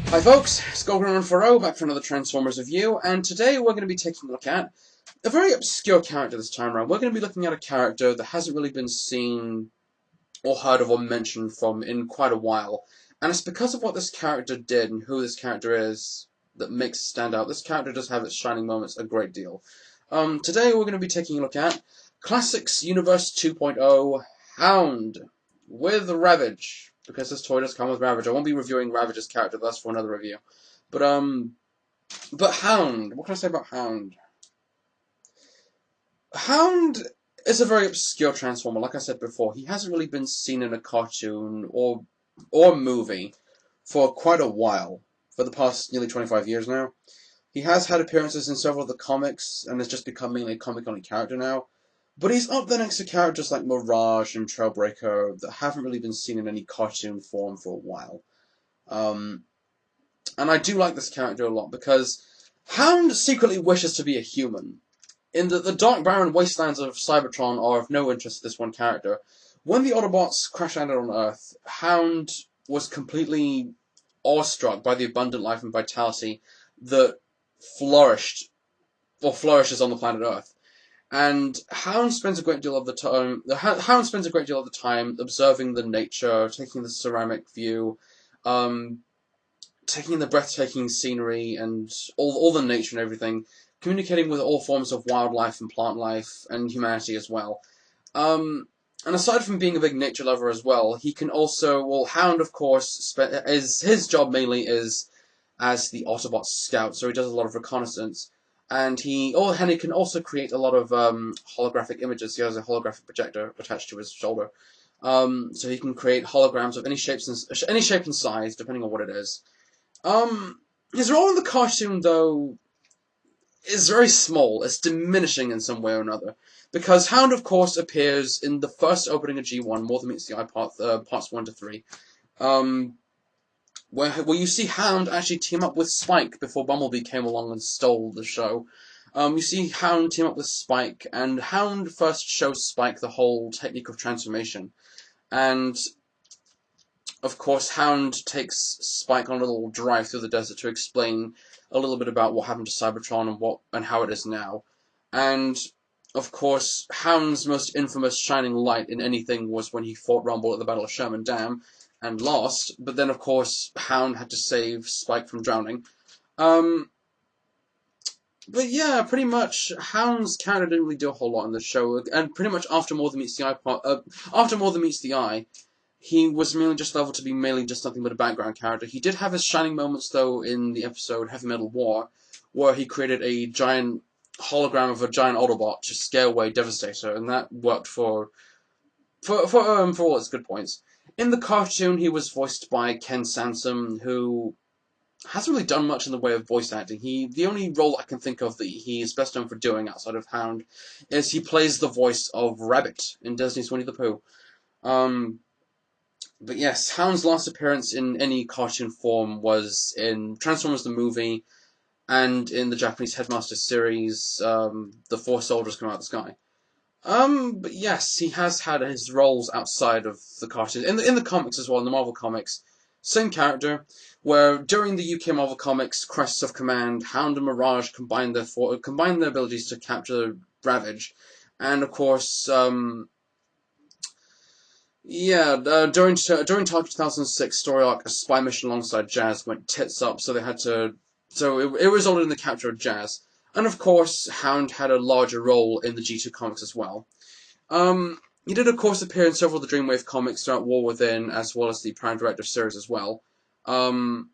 Hi folks, Skullgrim back for another Transformers review, and today we're going to be taking a look at a very obscure character this time around. We're going to be looking at a character that hasn't really been seen or heard of or mentioned from in quite a while, and it's because of what this character did and who this character is that makes it stand out. This character does have its shining moments a great deal. Today we're going to be taking a look at Classics Universe 2.0 Hound with Ravage. Because this toy does come with Ravage. I won't be reviewing Ravage's character, that's for another review. But Hound. What can I say about Hound? Hound is a very obscure Transformer, like I said before. He hasn't really been seen in a cartoon or movie for quite a while. For the past nearly 25 years now. He has had appearances in several of the comics, and has just become mainly a comic-only character now. But he's up there next to characters like Mirage and Trailbreaker that haven't really been seen in any cartoon form for a while. And I do like this character a lot because Hound secretly wishes to be a human. In the dark, barren wastelands of Cybertron are of no interest to this one character. When the Autobots crash landed on Earth, Hound was completely awestruck by the abundant life and vitality that flourishes on the planet Earth. And Hound spends a great deal of the time. Hound spends a great deal of the time observing the nature, taking the ceramic view, taking the breathtaking scenery and all the nature and everything, communicating with all forms of wildlife and plant life and humanity as well. And aside from being a big nature lover as well, he can also, Hound of course his job mainly is as the Autobot scout, so he does a lot of reconnaissance. And he can also create a lot of holographic images. He has a holographic projector attached to his shoulder, so he can create holograms of any shape and size, depending on what it is. His role in the cartoon, though, is very small. It's diminishing in some way or another, because Hound, of course, appears in the first opening of G1, More Than Meets the Eye, parts 1 to 3. Where you see Hound actually team up with Spike before Bumblebee came along and stole the show. You see Hound team up with Spike, and Hound first shows Spike the whole technique of transformation. And, of course, Hound takes Spike on a little drive through the desert to explain a little bit about what happened to Cybertron and how it is now. And, of course, Hound's most infamous shining light in anything was when he fought Rumble at the Battle of Sherman Dam, and lost, but then of course Hound had to save Spike from drowning. But yeah, pretty much Hound's character didn't really do a whole lot in the show, and pretty much after More Than Meets the Eye, he was mainly just leveled to be mainly just nothing but a background character. He did have his shining moments though in the episode Heavy Metal War, where he created a giant hologram of a giant Autobot to scare away Devastator, and that worked for all its good points. In the cartoon, he was voiced by Ken Sansom, who hasn't really done much in the way of voice acting. The only role I can think of that he is best known for doing outside of Hound is he plays the voice of Rabbit in Disney's Winnie the Pooh. But yes, Hound's last appearance in any cartoon form was in Transformers the movie and in the Japanese Headmaster series, The Four Soldiers Come Out of the Sky. But yes, he has had his roles outside of the cartoon. In the comics as well, in the Marvel comics, same character, where during the UK Marvel Comics Crisis of Command, Hound and Mirage combined their abilities to capture Ravage. And of course, during Target 2006 story arc, a spy mission alongside Jazz went tits up, so it resulted in the capture of Jazz. And of course, Hound had a larger role in the G2 comics as well. He did, of course, appear in several of the Dreamwave comics throughout War Within, as well as the Prime Directive series as well. And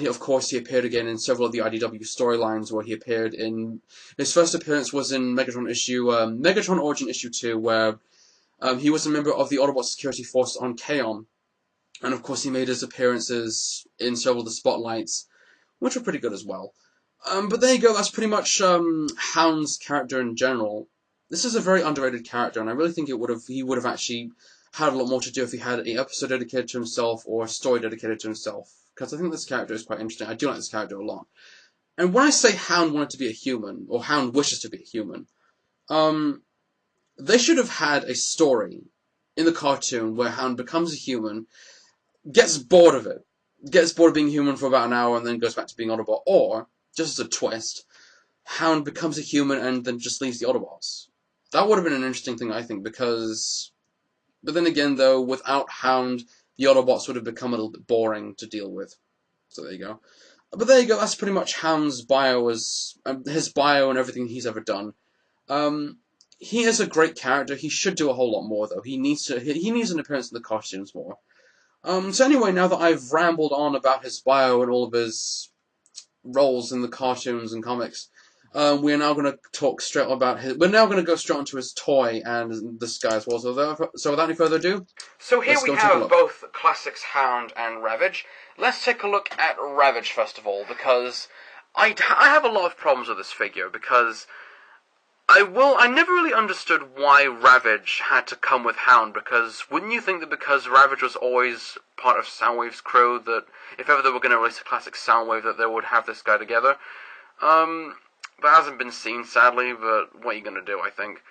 he appeared again in several of the IDW storylines, where he appeared in... His first appearance was in Megatron Origin Issue 2, where he was a member of the Autobot security force on Kaon. And of course, he made his appearances in several of the spotlights, which were pretty good as well. But there you go, that's pretty much Hound's character in general. This is a very underrated character, and I really think he would have actually had a lot more to do if he had an episode dedicated to himself or a story dedicated to himself. Because I think this character is quite interesting. I do like this character a lot. And when I say Hound wanted to be a human, or Hound wishes to be a human, they should have had a story in the cartoon where Hound becomes a human, gets bored of it, gets bored of being human for about an hour and then goes back to being Autobot, or, just as a twist, Hound becomes a human and then just leaves the Autobots. That would have been an interesting thing, I think, because... But then again, though, without Hound, the Autobots would have become a little bit boring to deal with. So there you go. But there you go, that's pretty much Hound's bio, his bio and everything he's ever done. He is a great character. He should do a whole lot more, though. He needs an appearance in the cartoons more. So anyway, now that I've rambled on about his bio and all of his roles in the cartoons and comics, we are now going to talk straight about his. We're now going to go straight onto his toy and this guy as well. So without any further ado, so here we have both classics Hound and Ravage. Let's take a look at Ravage first of all, because I have a lot of problems with this figure, because I never really understood why Ravage had to come with Hound, because wouldn't you think that because Ravage was always part of Soundwave's crew, that if ever they were going to release a classic Soundwave, that they would have this guy together? That hasn't been seen, sadly, but what are you going to do, I think.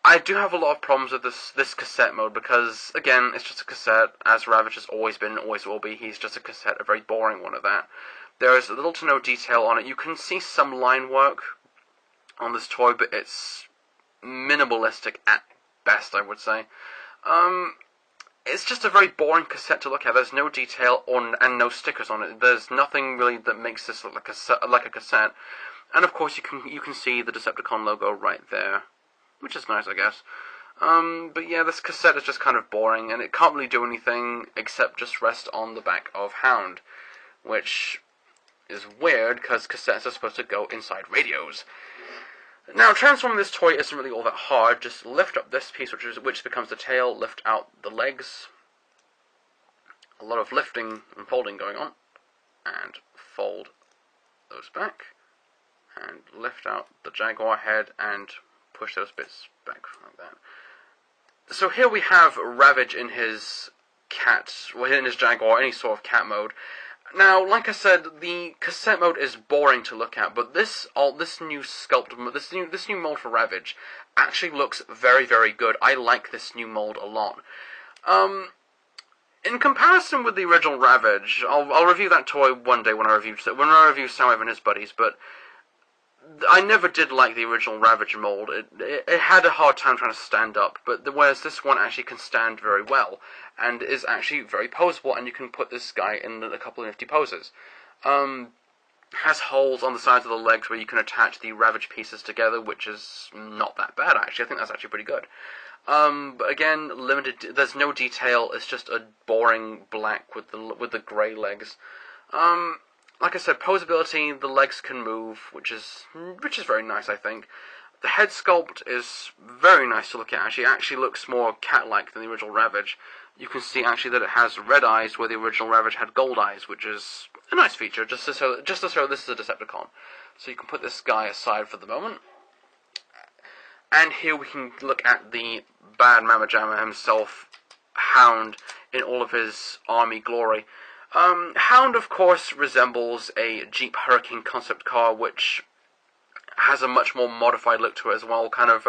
I do have a lot of problems with this cassette mode, because, again, it's just a cassette, as Ravage has always been, always will be. He's just a cassette, a very boring one at that. There is little to no detail on it. You can see some line work on this toy, but it's minimalistic at best, I would say. It's just a very boring cassette to look at. There's no detail and no stickers on it. There's nothing really that makes this look like a cassette. And of course, you can see the Decepticon logo right there, which is nice, I guess. But yeah, this cassette is just kind of boring, and it can't really do anything except just rest on the back of Hound, which is weird because cassettes are supposed to go inside radios. Now, transforming this toy isn't really all that hard. Just lift up this piece, which becomes the tail, lift out the legs. A lot of lifting and folding going on. And fold those back. And lift out the Jaguar head and push those bits back like that. So here we have Ravage in his in his Jaguar, any sort of cat mode. Now, like I said, the cassette mode is boring to look at, but this new sculpt, this new mold for Ravage actually looks very, very good. I like this new mold a lot. In comparison with the original Ravage, I'll review that toy one day when I review Soundwave and his buddies, but I never did like the original Ravage mold. It had a hard time trying to stand up, but whereas this one actually can stand very well, and is actually very poseable, and you can put this guy in a couple of nifty poses. Has holes on the sides of the legs where you can attach the Ravage pieces together, which is not that bad, actually. I think that's actually pretty good. But again, limited. There's no detail. It's just a boring black with the grey legs. Like I said, posability, the legs can move, which is very nice, I think. The head sculpt is very nice to look at, actually. It actually looks more cat-like than the original Ravage. You can see, actually, that it has red eyes where the original Ravage had gold eyes, which is a nice feature, just to show this is a Decepticon. So you can put this guy aside for the moment. And here we can look at the bad Mamma Jamma himself, Hound, in all of his army glory. Hound, of course, resembles a Jeep Hurricane concept car, which has a much more modified look to it as well, kind of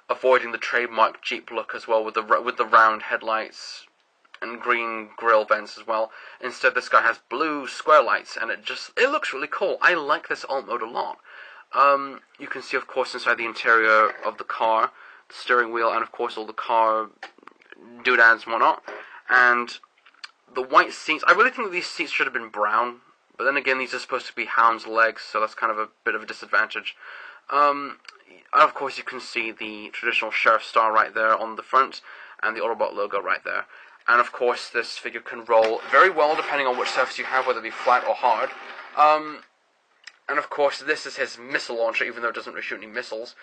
avoiding the trademark Jeep look as well, with the round headlights and green grille vents as well. Instead, this guy has blue square lights, and it looks really cool. I like this alt mode a lot. You can see, of course, inside the interior of the car, the steering wheel, and of course all the car doodads and whatnot, and the white seats. I really think that these seats should have been brown, but then again, these are supposed to be Hound's legs, so that's kind of a bit of a disadvantage. Of course, you can see the traditional Sheriff star right there on the front, and the Autobot logo right there. And of course, this figure can roll very well, depending on which surface you have, whether it be flat or hard. And of course, this is his missile launcher, even though it doesn't really shoot any missiles.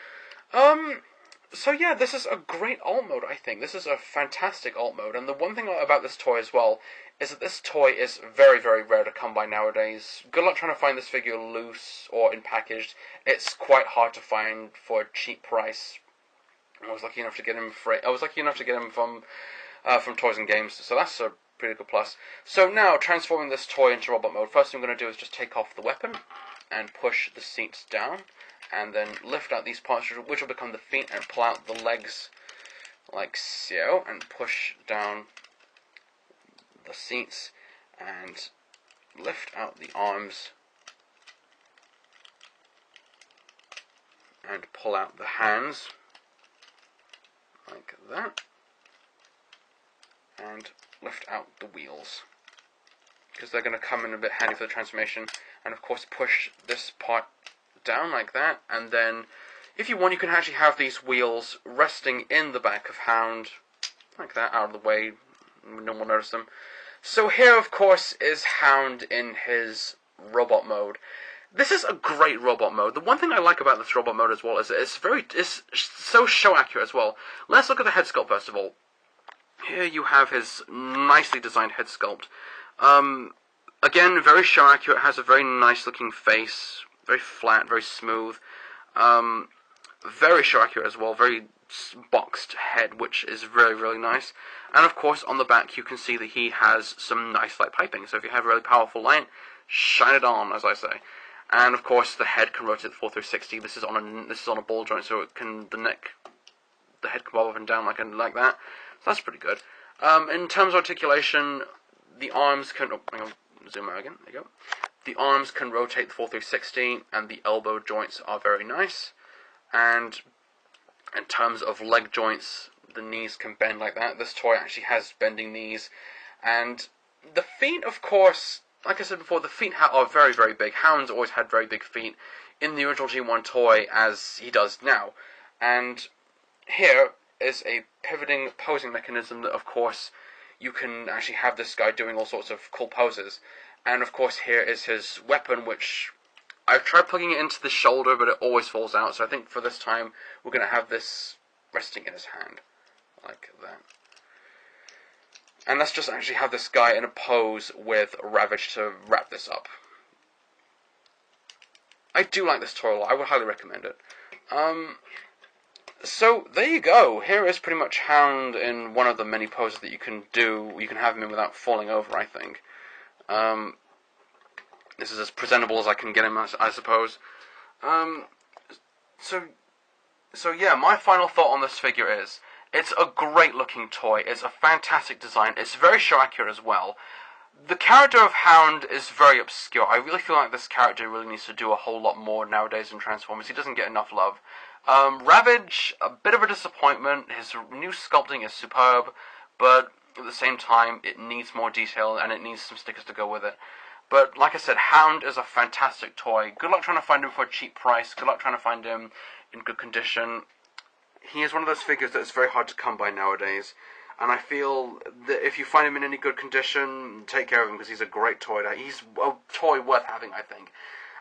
So yeah, this is a great alt mode, I think. This is a fantastic alt mode, and the one thing about this toy as well is that this toy is very, very rare to come by nowadays. Good luck trying to find this figure loose or in packaged. It's quite hard to find for a cheap price. I was lucky enough to get him from Toys and Games, so that's a pretty good plus. So now, transforming this toy into robot mode, first thing I'm going to do is just take off the weapon and push the seats down, and then lift out these parts, which will become the feet, and pull out the legs like so, and push down the seats and lift out the arms and pull out the hands like that, and lift out the wheels, because they're going to come in a bit handy for the transformation. And of course push this part down like that, and then if you want you can actually have these wheels resting in the back of Hound like that, out of the way, no one will notice them. So here of course is Hound in his robot mode. This is a great robot mode. The one thing I like about this robot mode as well is it's so show accurate as well. Let's look at the head sculpt first of all. Here you have his nicely designed head sculpt. Again, very show accurate, has a very nice looking face, very flat, very smooth. Very show accurate as well, very boxed head, which is really, really nice. And of course, on the back you can see that he has some nice light piping. So if you have really powerful light, shine it on, as I say. And of course, the head can rotate 4 through 60. This is on a ball joint, so it can the head can bob up and down like that. So that's pretty good. In terms of articulation, the arms can. Oh, hang on, zoom out again. There you go. The arms can rotate 4 through 60, and the elbow joints are very nice. And in terms of leg joints, the knees can bend like that. This toy actually has bending knees, and the feet, of course. Like I said before, the feet are very, very big. Hound's always had very big feet in the original G1 toy, as he does now. And here is a pivoting posing mechanism that, of course, you can actually have this guy doing all sorts of cool poses. And, of course, here is his weapon, which I've tried plugging it into the shoulder, but it always falls out. So I think for this time, we're going to have this resting in his hand, like that. And let's just actually have this guy in a pose with Ravage to wrap this up. I do like this toy a lot. I would highly recommend it. So, there you go. Here is pretty much Hound in one of the many poses that you can do. You can have him in without falling over, I think. This is as presentable as I can get him, I suppose. So yeah, my final thought on this figure is, it's a great looking toy, it's a fantastic design, it's very show accurate as well. The character of Hound is very obscure. I really feel like this character really needs to do a whole lot more nowadays in Transformers. He doesn't get enough love. Ravage, a bit of a disappointment. His new sculpting is superb, but at the same time, it needs more detail and it needs some stickers to go with it. But like I said, Hound is a fantastic toy. Good luck trying to find him for a cheap price. Good luck trying to find him in good condition. He is one of those figures that is very hard to come by nowadays, and I feel that if you find him in any good condition, take care of him, because he's a great toy. He's a toy worth having, I think.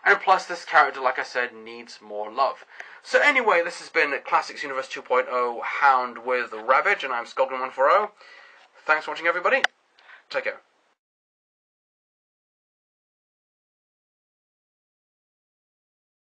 And plus, this character, like I said, needs more love. So anyway, this has been Classics Universe 2.0 Hound with Ravage, and I'm Skulkin140. Thanks for watching, everybody. Take care.